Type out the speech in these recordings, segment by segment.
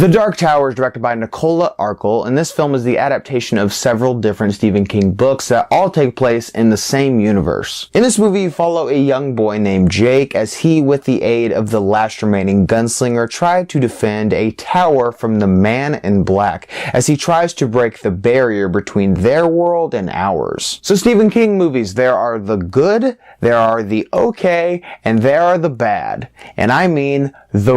The Dark Tower is directed by Nicola Arkel, and this film is the adaptation of several different Stephen King books that all take place in the same universe. In this movie, you follow a young boy named Jake as he, with the aid of the last remaining gunslinger, tried to defend a tower from the Man in Black as he tries to break the barrier between their world and ours. So Stephen King movies, there are the good, there are the okay, and there are the bad. And I mean the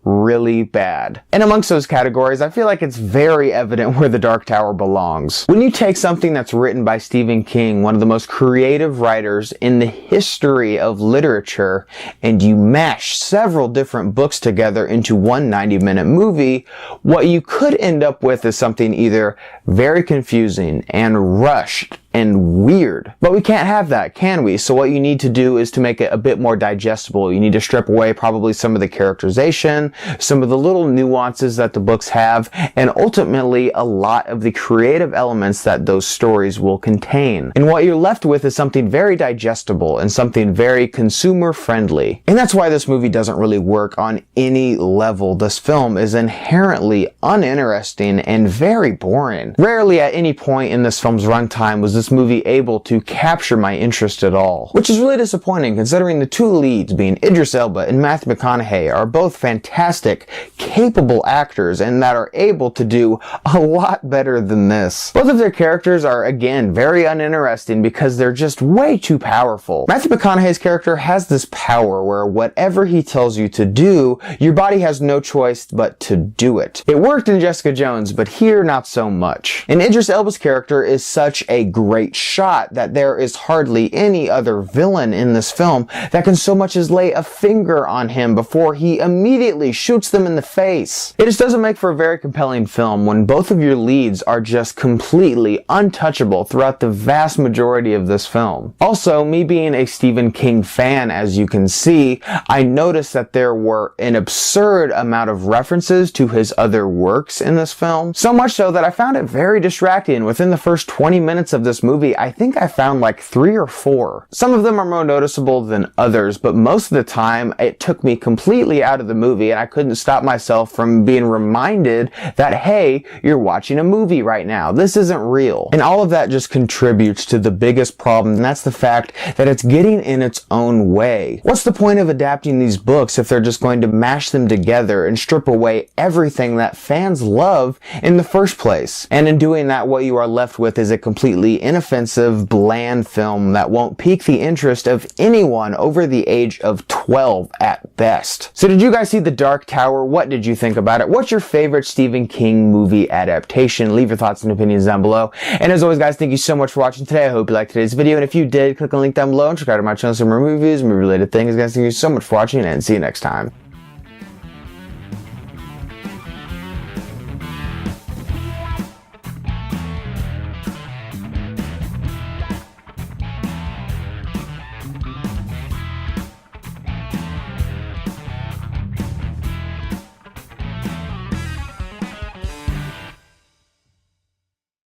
really bad. And amongst those categories, I feel like it's very evident where The Dark Tower belongs. When you take something that's written by Stephen King, one of the most creative writers in the history of literature, and you mash several different books together into one 90-minute movie, what you could end up with is something either very confusing and rushed and weird. But we can't have that, can we? So what you need to do is to make it a bit more digestible. You need to strip away probably some of the characterization, some of the little nuances that the books have, and ultimately a lot of the creative elements that those stories will contain. And what you're left with is something very digestible and something very consumer friendly. And that's why this movie doesn't really work on any level. This film is inherently uninteresting and very boring. Rarely at any point in this film's runtime was this movie able to capture my interest at all. Which is really disappointing considering the two leads, being Idris Elba and Matthew McConaughey, are both fantastic, capable actors and that are able to do a lot better than this. Both of their characters are, again, very uninteresting because they're just way too powerful. Matthew McConaughey's character has this power where whatever he tells you to do, your body has no choice but to do it. It worked in Jessica Jones, but here not so much. And Idris Elba's character is such a great shot that there is hardly any other villain in this film that can so much as lay a finger on him before he immediately shoots them in the face. It just doesn't make for a very compelling film when both of your leads are just completely untouchable throughout the vast majority of this film. Also, me being a Stephen King fan, as you can see, I noticed that there were an absurd amount of references to his other works in this film. So much so that I found it very distracting. Within the first 20 minutes of this movie, I think I found like 3 or 4. Some of them are more noticeable than others, but most of the time it took me completely out of the movie and I couldn't stop myself from being reminded that, hey, you're watching a movie right now. This isn't real. And all of that just contributes to the biggest problem, and that's the fact that it's getting in its own way. What's the point of adapting these books if they're just going to mash them together and strip away everything that fans love in the first place? And in doing that, what you are left with is a completely inoffensive, bland film that won't pique the interest of anyone over the age of 12 at best. So did you guys see The Dark Tower? What did you think about it? What's your favorite Stephen King movie adaptation? Leave your thoughts and opinions down below. And as always, guys, thank you so much for watching today. I hope you liked today's video. And if you did, click on the link down below and subscribe to my channel for more reviews and movie related things. Guys, thank you so much for watching and see you next time.